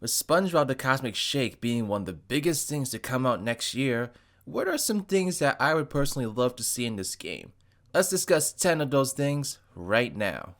With Spongebob the Cosmic Shake being one of the biggest things to come out next year, what are some things that I would personally love to see in this game? Let's discuss 10 of those things right now.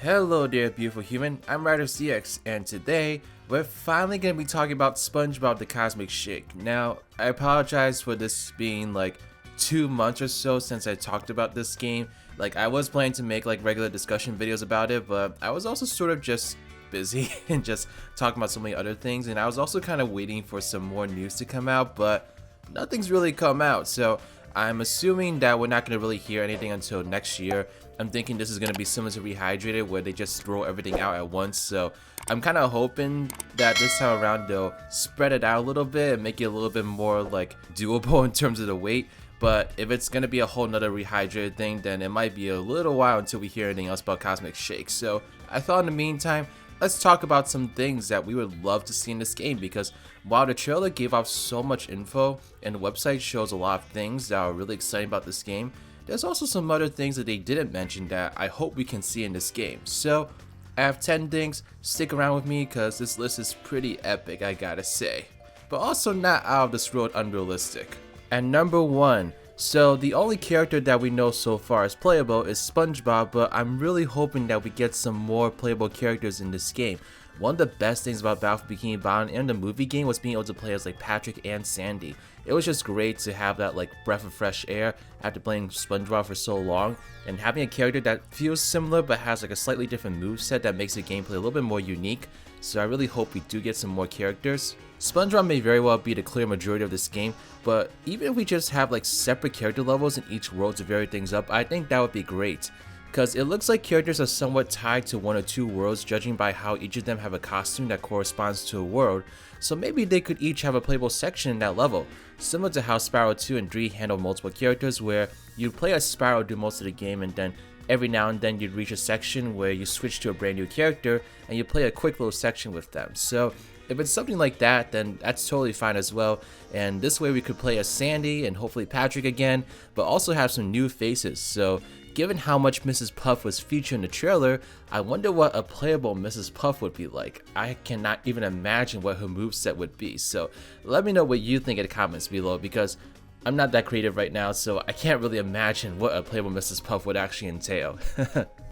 Hello there beautiful human, I'm RidersDX, and today we're finally going to be talking about Spongebob the Cosmic Shake. Now, I apologize for this being like 2 months or so since I talked about this game. Like, I was planning to make like regular discussion videos about it, but I was also sort of just busy and just talking about so many other things, and I was also kind of waiting for some more news to come out, but nothing's really come out, so I'm assuming that we're not going to really hear anything until next year. I'm thinking this is going to be similar to Rehydrated, where they just throw everything out at once, so I'm kind of hoping that this time around they'll spread it out a little bit and make it a little bit more like doable in terms of the wait. But if it's going to be a whole nother Rehydrated thing, then it might be a little while until we hear anything else about Cosmic Shake. So I thought in the meantime, let's talk about some things that we would love to see in this game, because while the trailer gave off so much info and the website shows a lot of things that are really exciting about this game, there's also some other things that they didn't mention that I hope we can see in this game. So I have 10 things, stick around with me because this list is pretty epic, I gotta say. But also not out of this world unrealistic. And number 1, so the only character that we know so far is playable is SpongeBob, but I'm really hoping that we get some more playable characters in this game. One of the best things about Battle for Bikini Bottom and the movie game was being able to play as like Patrick and Sandy. It was just great to have that like breath of fresh air after playing SpongeBob for so long, and having a character that feels similar but has like a slightly different moveset that makes the gameplay a little bit more unique. So I really hope we do get some more characters. SpongeBob may very well be the clear majority of this game, but even if we just have like separate character levels in each world to vary things up, I think that would be great. Because it looks like characters are somewhat tied to 1 or 2 worlds, judging by how each of them have a costume that corresponds to a world, so maybe they could each have a playable section in that level, similar to how Spyro 2 and 3 handle multiple characters, where you'd play as Spyro do most of the game, and then every now and then you'd reach a section where you switch to a brand new character and you play a quick little section with them. So if it's something like that, then that's totally fine as well, and this way we could play as Sandy and hopefully Patrick again, but also have some new faces. So given how much Mrs. Puff was featured in the trailer, I wonder what a playable Mrs. Puff would be like. I cannot even imagine what her moveset would be, so let me know what you think in the comments below, because I'm not that creative right now, so I can't really imagine what a playable Mrs. Puff would actually entail.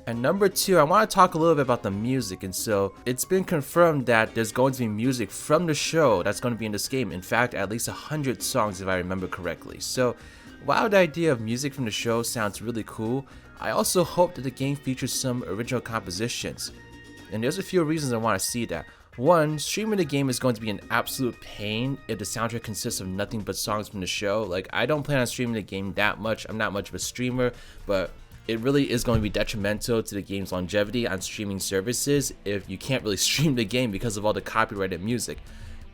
And number 2, I want to talk a little bit about the music, and so it's been confirmed that there's going to be music from the show that's going to be in this game. In fact, at least 100 songs if I remember correctly. So while the idea of music from the show sounds really cool, I also hope that the game features some original compositions. And there's a few reasons I want to see that. 1, streaming the game is going to be an absolute pain if the soundtrack consists of nothing but songs from the show. Like, I don't plan on streaming the game that much. I'm not much of a streamer, but it really is going to be detrimental to the game's longevity on streaming services if you can't really stream the game because of all the copyrighted music.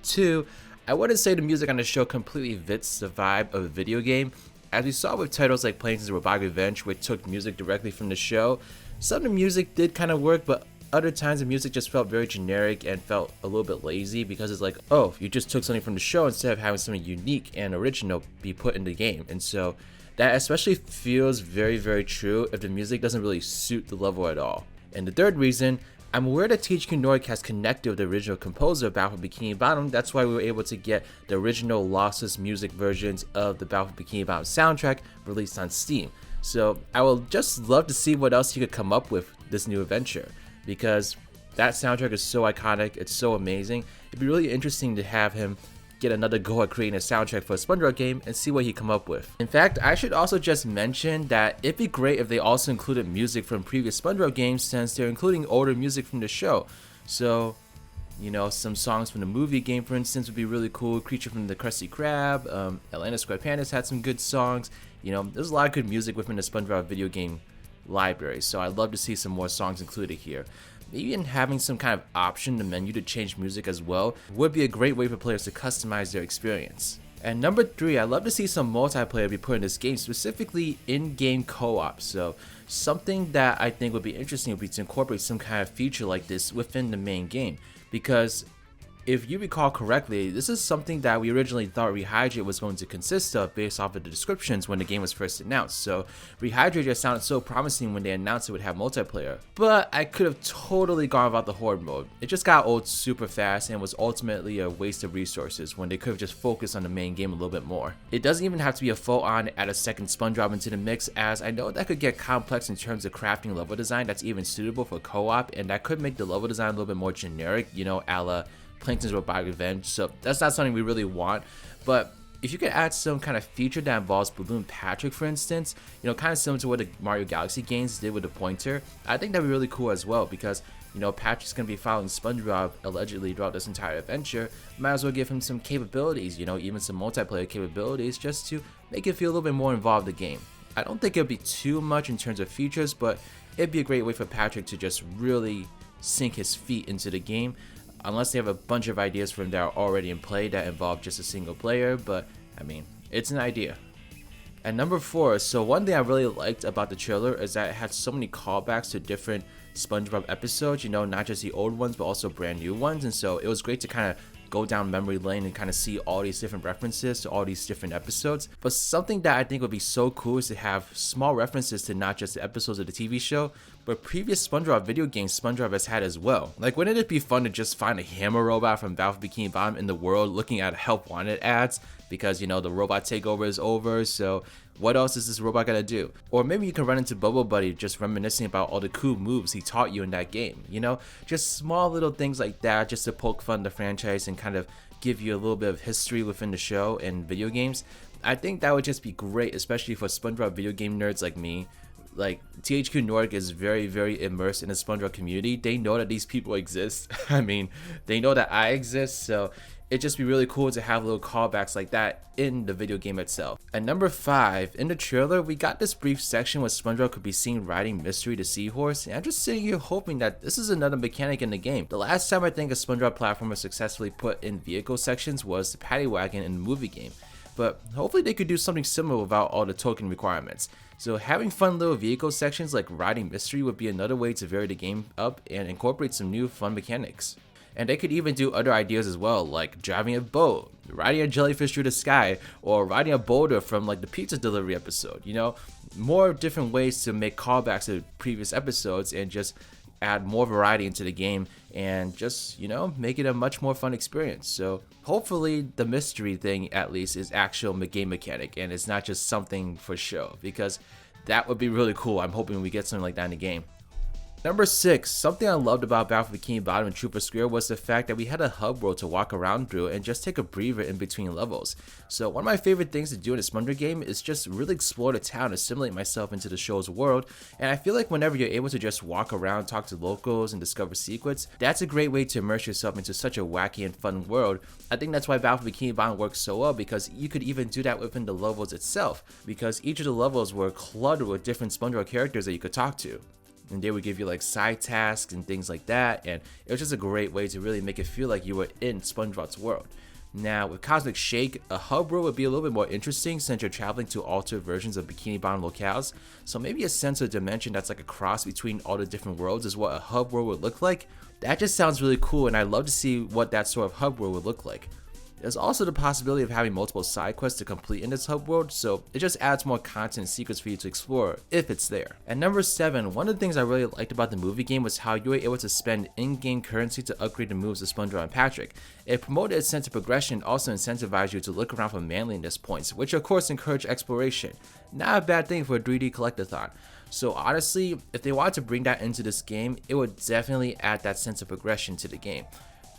2, I wouldn't say the music on the show completely fits the vibe of a video game. As we saw with titles like Planes and Robotic Revenge, which took music directly from the show, some of the music did kind of work, but other times the music just felt very generic and felt a little bit lazy, because it's like, oh, you just took something from the show instead of having something unique and original be put in the game. And so that especially feels very, very true if the music doesn't really suit the level at all. And the 3rd reason, I'm aware that THQ Nordic has connected with the original composer of Battle for Bikini Bottom. That's why we were able to get the original lossless music versions of the Battle for Bikini Bottom soundtrack released on Steam. So I will just love to see what else he could come up with this new adventure, because that soundtrack is so iconic, it's so amazing. It'd be really interesting to have him get another go at creating a soundtrack for a SpongeBob game and see what he come up with. In fact, I should also just mention that it'd be great if they also included music from previous SpongeBob games, since they're including older music from the show. So, you know, some songs from the movie game, for instance, would be really cool. Creature from the Krusty Krab, Atlanta Squarepants had some good songs. You know, there's a lot of good music within the SpongeBob video game library, so I'd love to see some more songs included here. Maybe even having some kind of option in the menu to change music as well would be a great way for players to customize their experience. And number 3, I'd love to see some multiplayer be put in this game, specifically in-game co-op. So something that I think would be interesting would be to incorporate some kind of feature like this within the main game, because if you recall correctly, this is something that we originally thought Rehydrated was going to consist of based off of the descriptions when the game was first announced. So Rehydrated just sounded so promising when they announced it would have multiplayer. But I could have totally gone without the Horde mode. It just got old super fast and was ultimately a waste of resources when they could have just focused on the main game a little bit more. It doesn't even have to be a full-on add a second Spongebob into the mix, as I know that could get complex in terms of crafting level design that's even suitable for co-op, and that could make the level design a little bit more generic, you know, a la Plankton's Robotic Revenge. So that's not something we really want. But if you could add some kind of feature that involves Balloon Patrick, for instance, you know, kind of similar to what the Mario Galaxy games did with the pointer, I think that'd be really cool as well, because, you know, Patrick's gonna be following SpongeBob allegedly throughout this entire adventure. Might as well give him some capabilities, you know, even some multiplayer capabilities, just to make it feel a little bit more involved in the game. I don't think it'll be too much in terms of features, but it'd be a great way for Patrick to just really sink his feet into the game, unless they have a bunch of ideas for him that are already in play that involve just a single player. But I mean, it's an idea. At number 4, so one thing I really liked about the trailer is that it had so many callbacks to different SpongeBob episodes, you know, not just the old ones but also brand new ones, and so it was great to kind of go down memory lane and kind of see all these different references to all these different episodes. But something that I think would be so cool is to have small references to not just the episodes of the TV show, but previous SpongeBob video games SpongeBob has had as well. Like, wouldn't it be fun to just find a hammer robot from Battle for Bikini Bottom in the world looking at Help Wanted ads, because, you know, the robot takeover is over, so what else is this robot gonna do? Or maybe you can run into Bubble Buddy just reminiscing about all the cool moves he taught you in that game, you know? Just small little things like that just to poke fun at the franchise and kind of give you a little bit of history within the show and video games. I think that would just be great, especially for SpongeBob video game nerds like me. Like, THQ Nordic is very, very immersed in the SpongeBob community. They know that these people exist. I mean, they know that I exist, so it'd just be really cool to have little callbacks like that in the video game itself. At number 5, in the trailer, we got this brief section where SpongeBob could be seen riding Mystery the Seahorse, and I'm just sitting here hoping that this is another mechanic in the game. The last time I think a SpongeBob platformer successfully put in vehicle sections was the Paddy Wagon in the movie game, but hopefully they could do something similar without all the token requirements. So having fun little vehicle sections like riding Mystery would be another way to vary the game up and incorporate some new fun mechanics. And they could even do other ideas as well, like driving a boat, riding a jellyfish through the sky, or riding a boulder from like the pizza delivery episode, you know? More different ways to make callbacks to previous episodes and just add more variety into the game and just, you know, make it a much more fun experience. So hopefully the mystery thing at least is actual game mechanic and it's not just something for show, because that would be really cool. I'm hoping we get something like that in the game. Number 6, something I loved about Battle for Bikini Bottom and Trooper Square was the fact that we had a hub world to walk around through and just take a breather in between levels. So one of my favorite things to do in a SpongeBob game is just really explore the town and assimilate myself into the show's world, and I feel like whenever you're able to just walk around, talk to locals, and discover secrets, that's a great way to immerse yourself into such a wacky and fun world. I think that's why Battle for Bikini Bottom works so well, because you could even do that within the levels itself, because each of the levels were cluttered with different SpongeBob characters that you could talk to. And they would give you like side tasks and things like that, and it was just a great way to really make it feel like you were in SpongeBob's world. Now with Cosmic Shake, a hub world would be a little bit more interesting since you're traveling to altered versions of Bikini Bottom locales, so maybe a sense of dimension that's like a cross between all the different worlds is what a hub world would look like. That just sounds really cool, and I'd love to see what that sort of hub world would look like. There's also the possibility of having multiple side quests to complete in this hub world, so it just adds more content and secrets for you to explore if it's there. At number 7, one of the things I really liked about the movie game was how you were able to spend in-game currency to upgrade the moves of SpongeBob and Patrick. It promoted a sense of progression and also incentivized you to look around for manliness points, which of course encourage exploration. Not a bad thing for a 3D collectathon. So honestly, if they wanted to bring that into this game, it would definitely add that sense of progression to the game.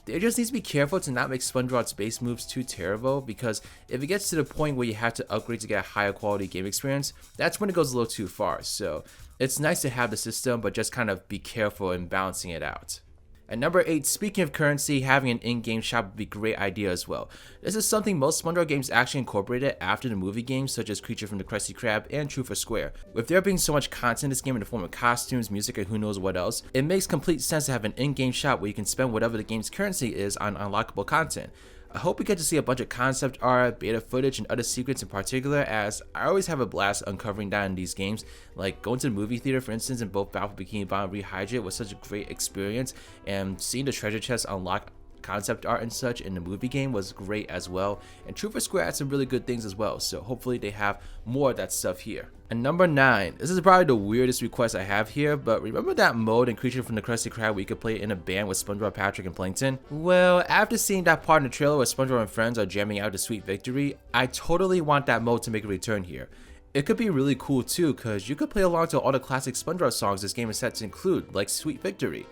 They just need to be careful to not make SpongeBob's base moves too terrible, because if it gets to the point where you have to upgrade to get a higher quality game experience, that's when it goes a little too far. So it's nice to have the system, but just kind of be careful in balancing it out. At number 8, speaking of currency, having an in-game shop would be a great idea as well. This is something most SpongeBob games actually incorporated after the movie games, such as Creature from the Krusty Krab and True for Square. With there being so much content in this game in the form of costumes, music, and who knows what else, it makes complete sense to have an in-game shop where you can spend whatever the game's currency is on unlockable content. I hope we get to see a bunch of concept art, beta footage, and other secrets in particular, as I always have a blast uncovering that in these games. Like going to the movie theater, for instance, in both Battle for Bikini Bottom and Rehydrated was such a great experience, and seeing the treasure chest unlock concept art and such in the movie game was great as well, and True for Square had some really good things as well, so hopefully they have more of that stuff here. And number 9, this is probably the weirdest request I have here, but remember that mode in Creature from the Krusty Krab where you could play in a band with SpongeBob, Patrick, and Plankton? Well, after seeing that part in the trailer where SpongeBob and friends are jamming out to Sweet Victory, I totally want that mode to make a return here. It could be really cool too, because you could play along to all the classic SpongeBob songs this game is set to include, like Sweet Victory.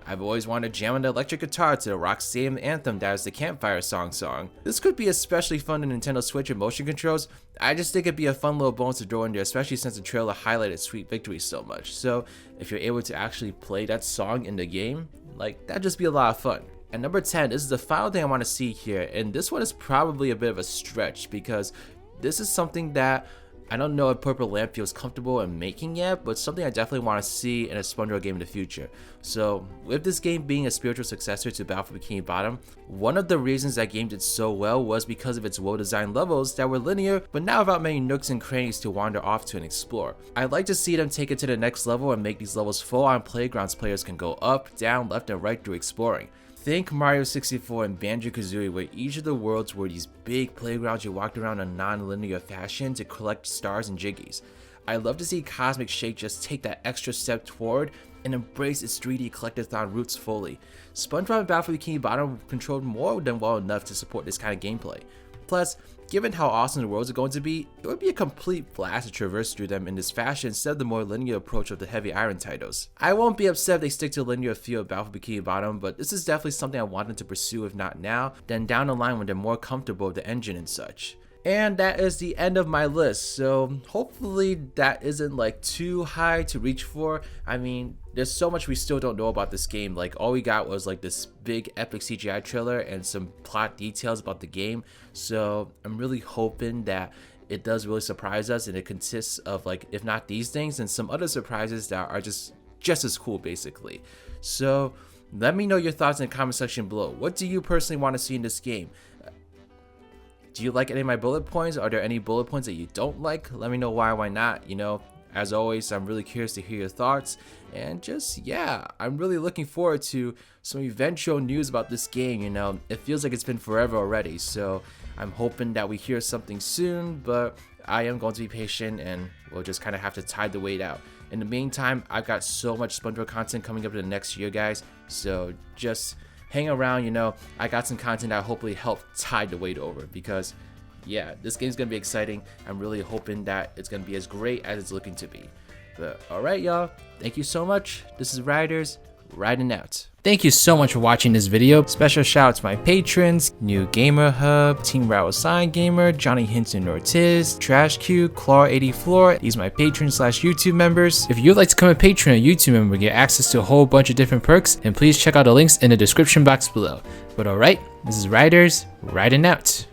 I've always wanted to jam on the electric guitar to the Rock Stadium anthem that is the Campfire song. This could be especially fun in Nintendo Switch and motion controls. I just think it'd be a fun little bonus to throw in there, especially since the trailer highlighted Sweet Victory so much. So if you're able to actually play that song in the game, like, that'd just be a lot of fun. And number 10, this is the final thing I want to see here, and this one is probably a bit of a stretch because this is something that I don't know if Purple Lamp feels comfortable in making yet, but something I definitely want to see in a SpongeBob game in the future. So with this game being a spiritual successor to Battle for Bikini Bottom, one of the reasons that game did so well was because of its well-designed levels that were linear, but now without many nooks and crannies to wander off to and explore. I'd like to see them take it to the next level and make these levels full-on playgrounds players can go up, down, left, and right through exploring. Think Mario 64 and Banjo-Kazooie, where each of the worlds were these big playgrounds you walked around in a non-linear fashion to collect stars and jiggies. I'd love to see Cosmic Shake just take that extra step toward and embrace its 3D collectathon roots fully. SpongeBob and Battle for Bikini Bottom controlled more than well enough to support this kind of gameplay. Plus, given how awesome the worlds are going to be, it would be a complete blast to traverse through them in this fashion instead of the more linear approach of the heavy iron titles. I won't be upset if they stick to the linear feel of Battle for Bikini Bottom, but this is definitely something I want them to pursue, if not now, then down the line when they're more comfortable with the engine and such. And that is the end of my list, so hopefully that isn't like too high to reach for. I mean, there's so much we still don't know about this game. Like, all we got was like this big epic CGI trailer and some plot details about the game, so I'm really hoping that it does really surprise us and it consists of, like, if not these things, then some other surprises that are just as cool basically. So let me know your thoughts in the comment section below. What do you personally want to see in this game? Do you like any of my bullet points? Are there any bullet points that you don't like? Let me know why not. You know, as always, I'm really curious to hear your thoughts. And just, yeah, I'm really looking forward to some eventual news about this game. You know, it feels like it's been forever already. So I'm hoping that we hear something soon. But I am going to be patient and we'll just kind of have to tide the wait out. In the meantime, I've got so much SpongeBob content coming up in the next year, guys. So just hang around, you know, I got some content that hopefully help tide the wait over because, yeah, this game's gonna be exciting. I'm really hoping that it's gonna be as great as it's looking to be. But alright, y'all, thank you so much. This is Riders, riding out. Thank you so much for watching this video. Special shout out to my patrons, New Gamer Hub, Team Rattle Sign Gamer, Johnny Hinton Ortiz, Trash Q, Claw84. These are my patrons / YouTube members. If you'd like to become a patron or YouTube member, get access to a whole bunch of different perks, and please check out the links in the description box below. But alright, this is Riders, riding out.